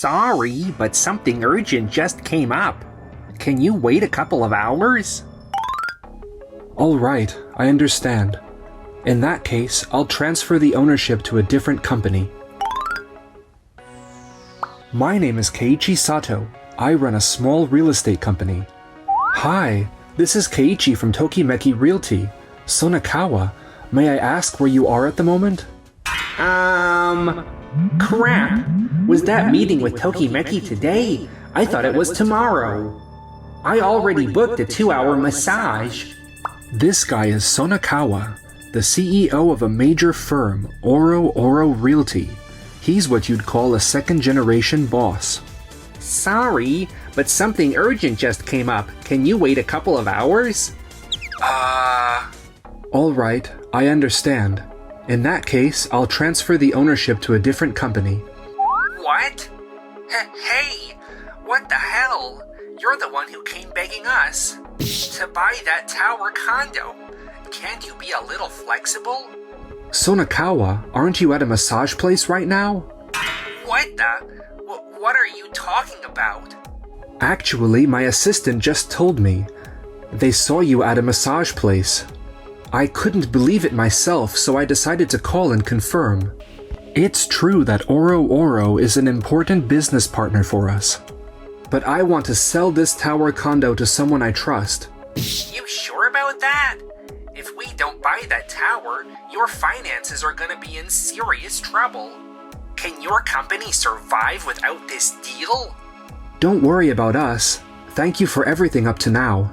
Sorry, but something urgent just came up. Can you wait a couple of hours? All right, I understand. In that case, I'll transfer the ownership to a different company. My name is Keiichi Sato. I run a small real estate company. Hi, this is Keiichi from Tokimeki Realty. Sonakawa, may I ask where you are at the moment? Crap. Was that meeting with Tokimeki today? I thought it was tomorrow. I already booked a 2-hour massage. This guy is Sonakawa, the CEO of a major firm, Oro Realty. He's what you'd call a second-generation boss. Sorry, but something urgent just came up. Can you wait a couple of hours? All right, I understand. In that case, I'll transfer the ownership to a different company. What? Hey, what the hell? You're the one who came begging us to buy that tower condo. Can't you be a little flexible? Sonakawa, aren't you at a massage place right now? What the? What are you talking about? Actually, my assistant just told me. They saw you at a massage place. I couldn't believe it myself, so I decided to call and confirm. It's true that Oro is an important business partner for us. But I want to sell this tower condo to someone I trust. You sure about that? If we don't buy that tower, your finances are gonna be in serious trouble. Can your company survive without this deal? Don't worry about us. Thank you for everything up to now.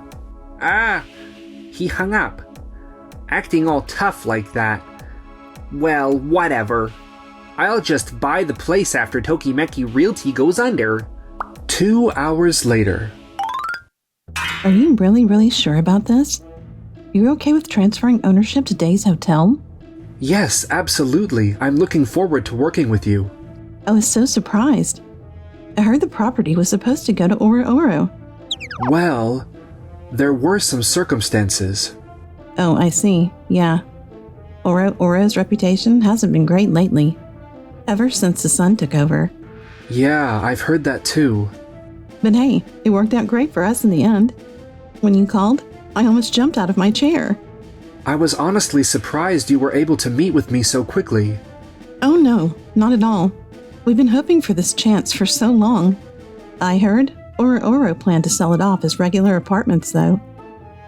He hung up. Acting all tough like that. Well, whatever. I'll just buy the place after Tokimeki Realty goes under. 2 hours later. Are you really sure about this? You're okay with transferring ownership to Days Hotel? Yes, absolutely. I'm looking forward to working with you. I was so surprised. I heard the property was supposed to go to Oro. Well, there were some circumstances. Oh, I see. Yeah. Oro's reputation hasn't been great lately. Ever since the son took over. Yeah, I've heard that too. But hey, it worked out great for us in the end. When you called, I almost jumped out of my chair. I was honestly surprised you were able to meet with me so quickly. Oh no, not at all. We've been hoping for this chance for so long. I heard Oro planned to sell it off as regular apartments though.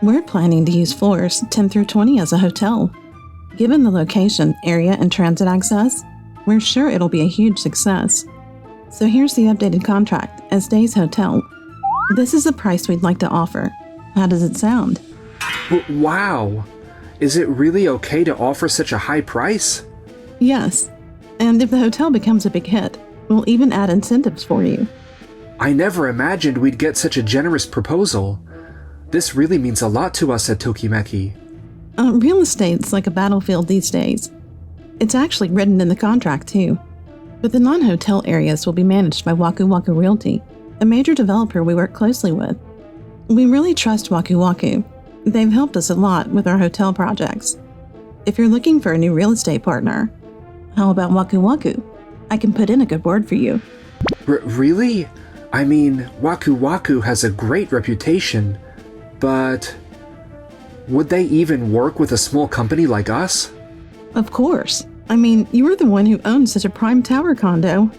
We're planning to use floors 10 through 20 as a hotel. Given the location, area, and transit access, we're sure it'll be a huge success. So here's the updated contract as Days Hotel. This is the price we'd like to offer. How does it sound? Wow! Is it really okay to offer such a high price? Yes. And if the hotel becomes a big hit, we'll even add incentives for you. I never imagined we'd get such a generous proposal. This really means a lot to us at Tokimeki. Real estate's like a battlefield these days. It's actually written in the contract too. But the non-hotel areas will be managed by Waku Waku Realty, a major developer we work closely with. We really trust Waku Waku. They've helped us a lot with our hotel projects. If you're looking for a new real estate partner, how about Waku Waku? I can put in a good word for you. Really? I mean, Waku Waku has a great reputation, but would they even work with a small company like us? Of course. I mean, you were the one who owned such a prime tower condo.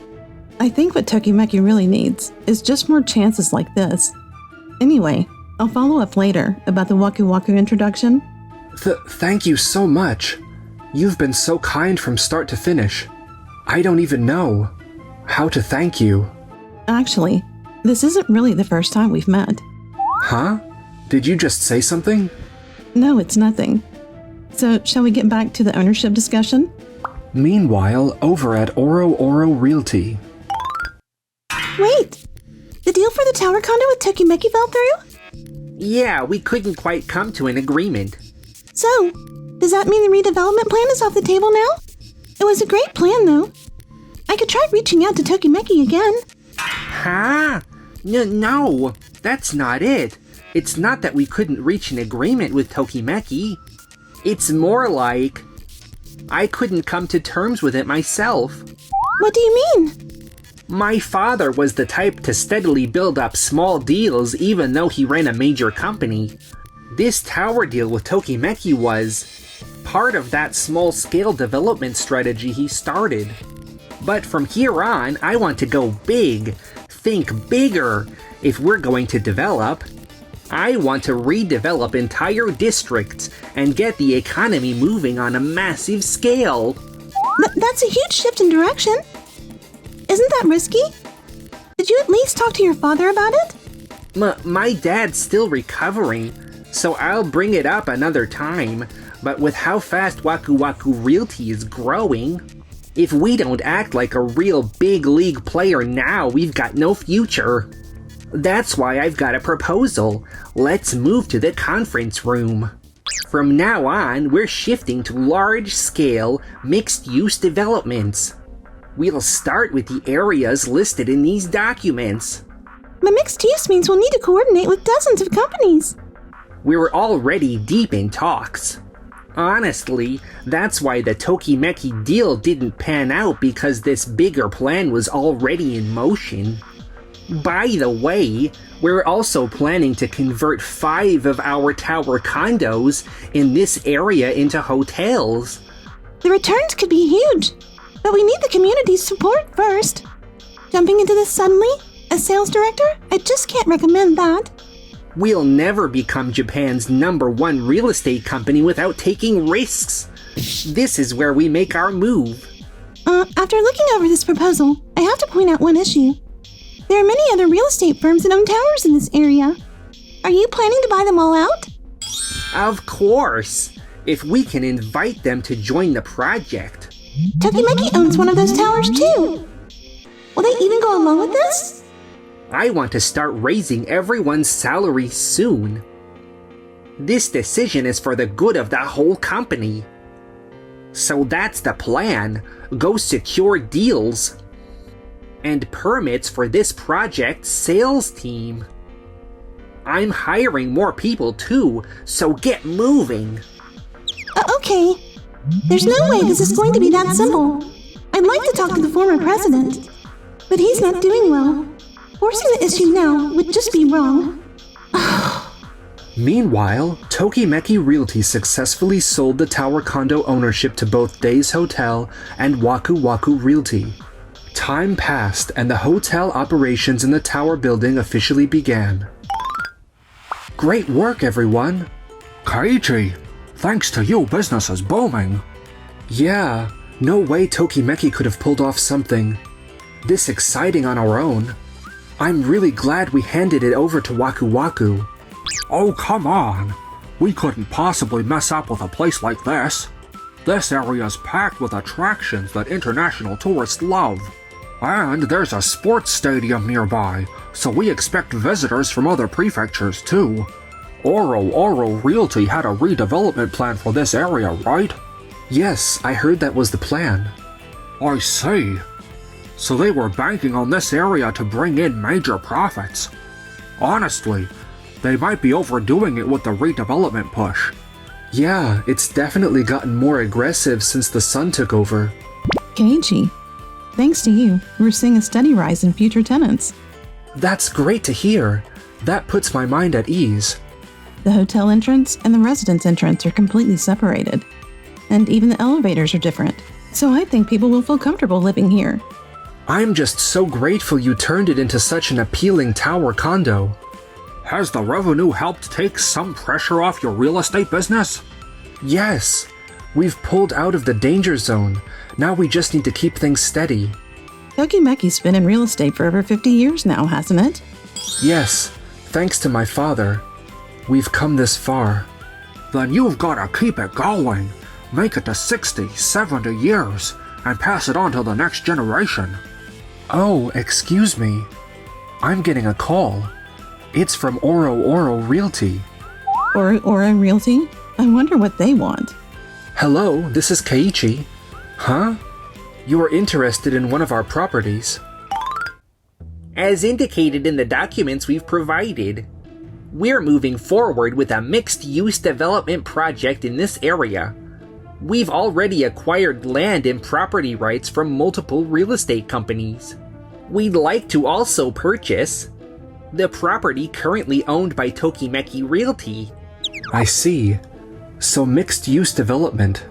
I think what Tokimeki really needs is just more chances like this. Anyway, I'll follow up later about the Waku Waku introduction. Thank you so much. You've been so kind from start to finish. I don't even know how to thank you. Actually, this isn't really the first time we've met. Huh? Did you just say something? No, it's nothing. So, shall we get back to the ownership discussion? Meanwhile, over at Oro Realty. Wait! The deal for the tower condo with Tokimeki fell through? Yeah, we couldn't quite come to an agreement. So, does that mean the redevelopment plan is off the table now? It was a great plan, though. I could try reaching out to Tokimeki again. Huh? No, that's not it. It's not that we couldn't reach an agreement with Tokimeki. It's more like I couldn't come to terms with it myself. What do you mean? My father was the type to steadily build up small deals even though he ran a major company. This tower deal with Tokimeki was part of that small-scale development strategy he started. But from here on, I want to go big, think bigger, if we're going to develop. I want to redevelop entire districts and get the economy moving on a massive scale. That's a huge shift in direction. Isn't that risky? Did you at least talk to your father about it? My dad's still recovering, so I'll bring it up another time. But with how fast Waku Waku Realty is growing, if we don't act like a real big league player now, we've got no future. That's why I've got a proposal. Let's move to the conference room. From now on, we're shifting to large-scale, mixed-use developments. We'll start with the areas listed in these documents. But mixed use means we'll need to coordinate with dozens of companies. We're already deep in talks. Honestly, that's why the Tokimeki deal didn't pan out, because this bigger plan was already in motion. By the way, we're also planning to convert 5 of our tower condos in this area into hotels. The returns could be huge, but we need the community's support first. Jumping into this suddenly, as sales director, I just can't recommend that. We'll never become Japan's #1 real estate company without taking risks. This is where we make our move. After looking over this proposal, I have to point out one issue. There are many other real estate firms that own towers in this area. Are you planning to buy them all out? Of course, if we can invite them to join the project. Tokimeki owns one of those towers too. Will they even go along with this? I want to start raising everyone's salary soon. This decision is for the good of the whole company. So that's the plan. Go secure deals. And permits for this project's sales team. I'm hiring more people too, so get moving. Okay. There's no way this is going to be that simple. I'd like to talk to the former president, but he's not doing well. Forcing the issue now would just be wrong. Meanwhile, Tokimeki Realty successfully sold the tower condo ownership to both Days Hotel and Waku Waku Realty. Time passed and the hotel operations in the tower building officially began. Great work, everyone! Keiichi, thanks to you, business is booming. Yeah, no way Tokimeki could have pulled off something this exciting on our own. I'm really glad we handed it over to Waku Waku. Oh, come on. We couldn't possibly mess up with a place like this. This area is packed with attractions that international tourists love. And there's a sports stadium nearby, so we expect visitors from other prefectures too. Oro Realty had a redevelopment plan for this area, right? Yes, I heard that was the plan. I see. So they were banking on this area to bring in major profits. Honestly, they might be overdoing it with the redevelopment push. Yeah, it's definitely gotten more aggressive since the sun took over. Keiichi, thanks to you, we're seeing a steady rise in future tenants. That's great to hear. That puts my mind at ease. The hotel entrance and the residence entrance are completely separated. And even the elevators are different. So I think people will feel comfortable living here. I'm just so grateful you turned it into such an appealing tower condo. Has the revenue helped take some pressure off your real estate business? Yes, we've pulled out of the danger zone. Now we just need to keep things steady. Tokimeki's been in real estate for over 50 years now, hasn't it? Yes, thanks to my father. We've come this far. Then you've got to keep it going. Make it to 60, 70 years, and pass it on to the next generation. Oh, excuse me. I'm getting a call. It's from Oro Realty. Oro Realty? I wonder what they want. Hello, this is Keiichi. Huh? You're interested in one of our properties. As indicated in the documents we've provided, we're moving forward with a mixed-use development project in this area. We've already acquired land and property rights from multiple real estate companies. we'd like to also purchase the property currently owned by Tokimeki Realty. I see. So mixed-use development.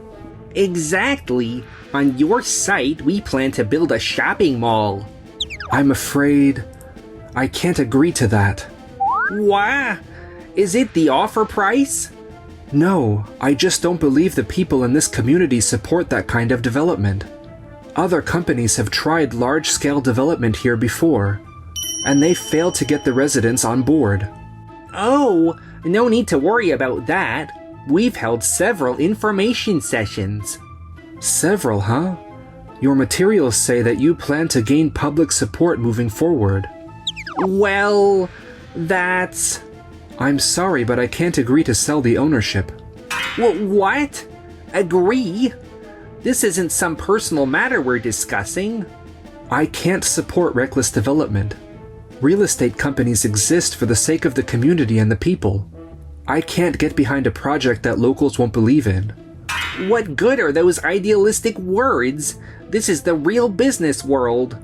Exactly. On your site, we plan to build a shopping mall. I'm afraid I can't agree to that. Why? Is it the offer price? No, I just don't believe the people in this community support that kind of development. Other companies have tried large-scale development here before, and they failed to get the residents on board. Oh, no need to worry about that. We've held several information sessions. Several, huh? Your materials say that you plan to gain public support moving forward. Well, that's... I'm sorry, but I can't agree to sell the ownership. What? Agree? This isn't some personal matter we're discussing. I can't support reckless development. Real estate companies exist for the sake of the community and the people. I can't get behind a project that locals won't believe in. What good are those idealistic words? This is the real business world.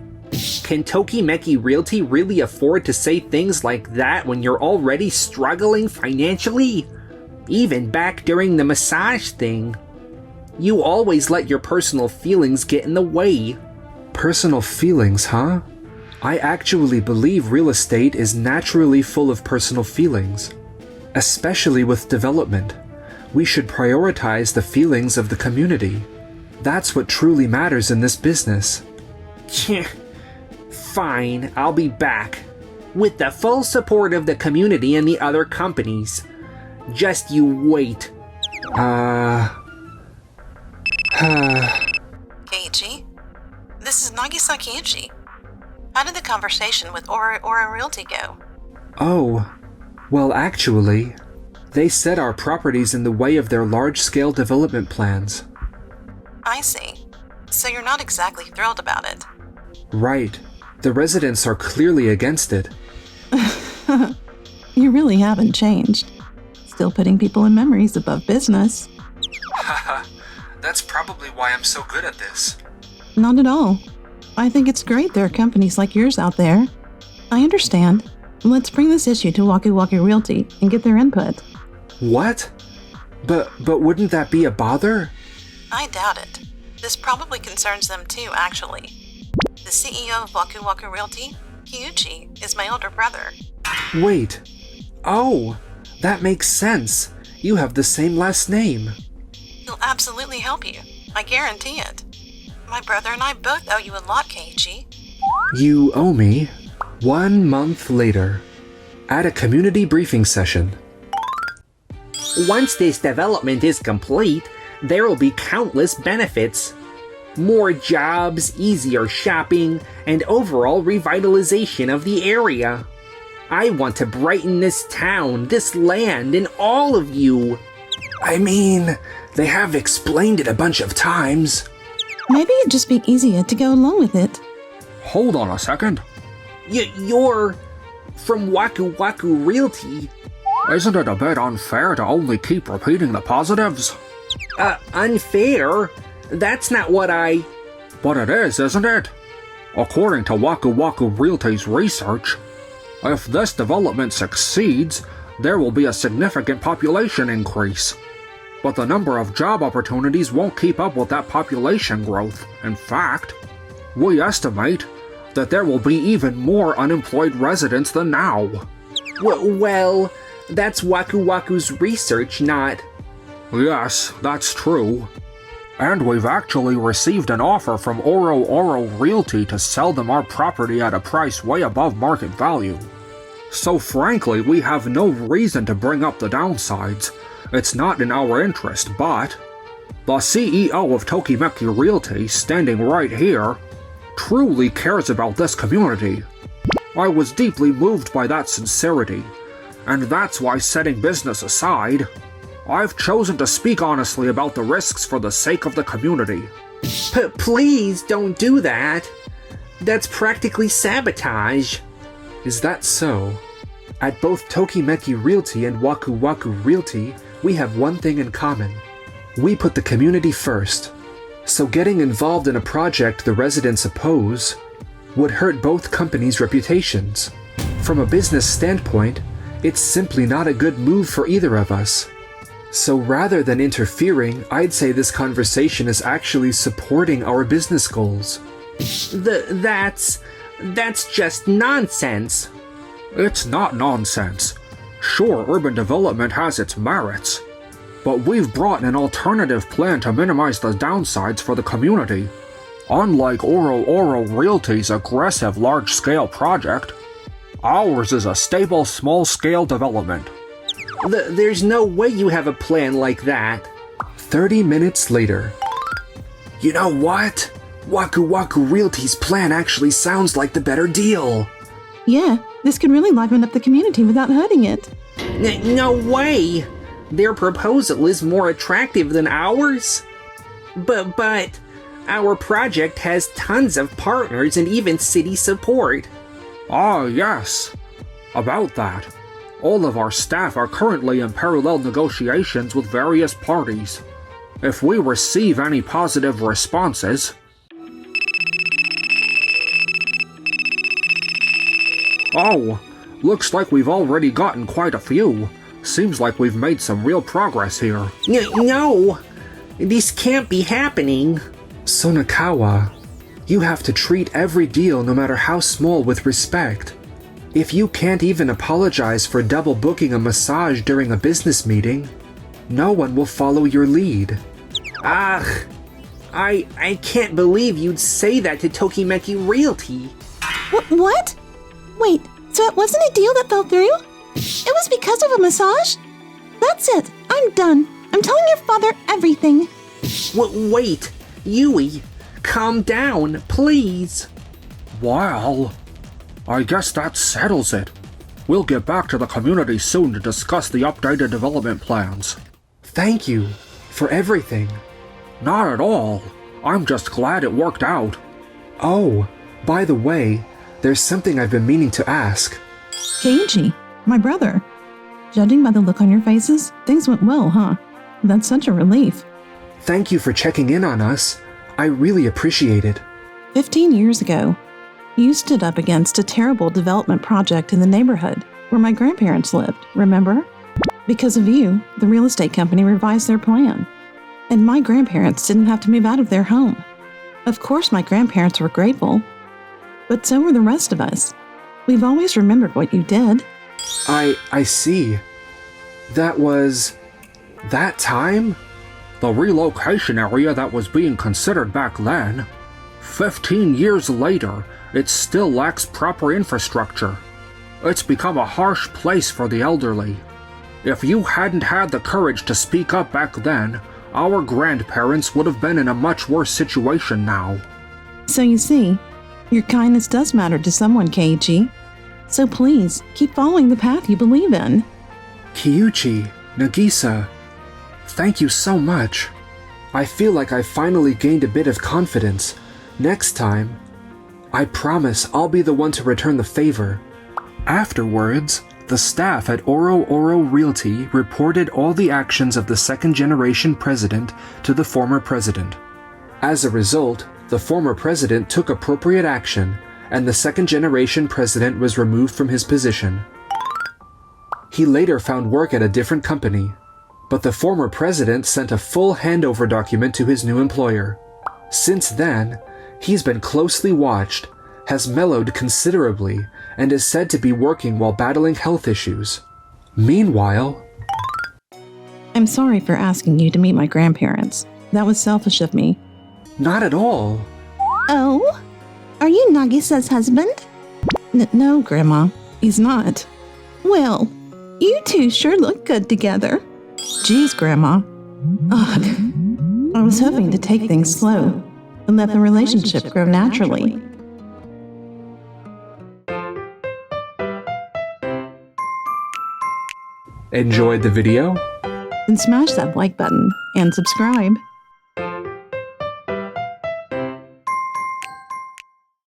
Can Tokimeki Realty really afford to say things like that when you're already struggling financially? Even back during the massage thing. You always let your personal feelings get in the way. Personal feelings, huh? I actually believe real estate is naturally full of personal feelings. Especially with development. We should prioritize the feelings of the community. That's what truly matters in this business. Fine, I'll be back. With the full support of the community and the other companies. Just you wait. Keiichi, this is Nagisa Keiichi. How did the conversation with Aura Realty go? Oh, well actually, they said our property's in the way of their large-scale development plans. I see. So you're not exactly thrilled about it. Right. The residents are clearly against it. You really haven't changed. Still putting people and memories above business. Haha, that's probably why I'm so good at this. Not at all. I think it's great there are companies like yours out there. I understand. Let's bring this issue to Waku Waku Realty and get their input. What? But wouldn't that be a bother? I doubt it. This probably concerns them too, actually. The CEO of Waku Waku Realty, Keiichi, is my older brother. Wait. Oh, that makes sense. You have the same last name. He'll absolutely help you. I guarantee it. My brother and I both owe you a lot, Keiichi. You owe me. 1 month later. At a community briefing session. Once this development is complete, there will be countless benefits. More jobs, easier shopping, and overall revitalization of the area. I want to brighten this town, this land, and all of you. I mean, they have explained it a bunch of times. Maybe it'd just be easier to go along with it. Hold on a second. You're from Waku Waku Realty. Isn't it a bit unfair to only keep repeating the positives? Unfair? That's not what I... But it is, isn't it? According to Waku Waku Realty's research, if this development succeeds, there will be a significant population increase. But the number of job opportunities won't keep up with that population growth. In fact, we estimate that there will be even more unemployed residents than now. Well, that's Waku Waku's research, not... Yes, that's true. And we've actually received an offer from Oro Realty to sell them our property at a price way above market value. So frankly, we have no reason to bring up the downsides. It's not in our interest, but the CEO of Tokimeki Realty, standing right here, truly cares about this community. I was deeply moved by that sincerity, and that's why, setting business aside, I've chosen to speak honestly about the risks for the sake of the community. Please don't do that. That's practically sabotage. Is that so? At both Tokimeki Realty and Waku Waku Realty, we have one thing in common. We put the community first. So getting involved in a project the residents oppose would hurt both companies' reputations. From a business standpoint, it's simply not a good move for either of us. So rather than interfering, I'd say this conversation is actually supporting our business goals. That's just nonsense. It's not nonsense. Sure, urban development has its merits, but we've brought an alternative plan to minimize the downsides for the community. Unlike Oro Realty's aggressive large-scale project, ours is a stable small-scale development. There's no way you have a plan like that. 30 minutes later. You know what? Waku Waku Realty's plan actually sounds like the better deal. Yeah, this could really liven up the community without hurting it. No way! Their proposal is more attractive than ours. But our project has tons of partners and even city support. Ah, yes. About that, all of our staff are currently in parallel negotiations with various parties. If we receive any positive responses... Oh, looks like we've already gotten quite a few. Seems like we've made some real progress here. No! This can't be happening. Sonakawa, you have to treat every deal, no matter how small, with respect. If you can't even apologize for double booking a massage during a business meeting, no one will follow your lead. I can't believe you'd say that to Tokimeki Realty. What? Wait, so it wasn't a deal that fell through? It was because of a massage? That's it. I'm done. I'm telling your father everything. Wait, Yui, calm down, please. Well, I guess that settles it. We'll get back to the community soon to discuss the updated development plans. Thank you for everything. Not at all. I'm just glad it worked out. Oh, by the way, there's something I've been meaning to ask. Keiji, my brother. Judging by the look on your faces, things went well, huh? That's such a relief. Thank you for checking in on us. I really appreciate it. 15 years ago, you stood up against a terrible development project in the neighborhood where my grandparents lived, remember? Because of you, the real estate company revised their plan. And my grandparents didn't have to move out of their home. Of course, my grandparents were grateful, but so were the rest of us. We've always remembered what you did. I see. That was... that time? The relocation area that was being considered back then. 15 years later, it still lacks proper infrastructure. It's become a harsh place for the elderly. If you hadn't had the courage to speak up back then, our grandparents would have been in a much worse situation now. So you see, your kindness does matter to someone, Keiji. So please, keep following the path you believe in. Kyuchi, Nagisa, thank you so much. I feel like I finally gained a bit of confidence. Next time, I promise I'll be the one to return the favor. Afterwards, the staff at Oro Realty reported all the actions of the second-generation president to the former president. As a result, the former president took appropriate action, and the second-generation president was removed from his position. He later found work at a different company, but the former president sent a full handover document to his new employer. Since then, he's been closely watched, has mellowed considerably, and is said to be working while battling health issues. Meanwhile... I'm sorry for asking you to meet my grandparents. That was selfish of me. Not at all. Oh? Are you Nagisa's husband? No, Grandma. He's not. Well, you two sure look good together. Geez, Grandma. Ugh. I was hoping to take things slow and let the relationship grow naturally. Enjoyed the video? Then smash that like button and subscribe.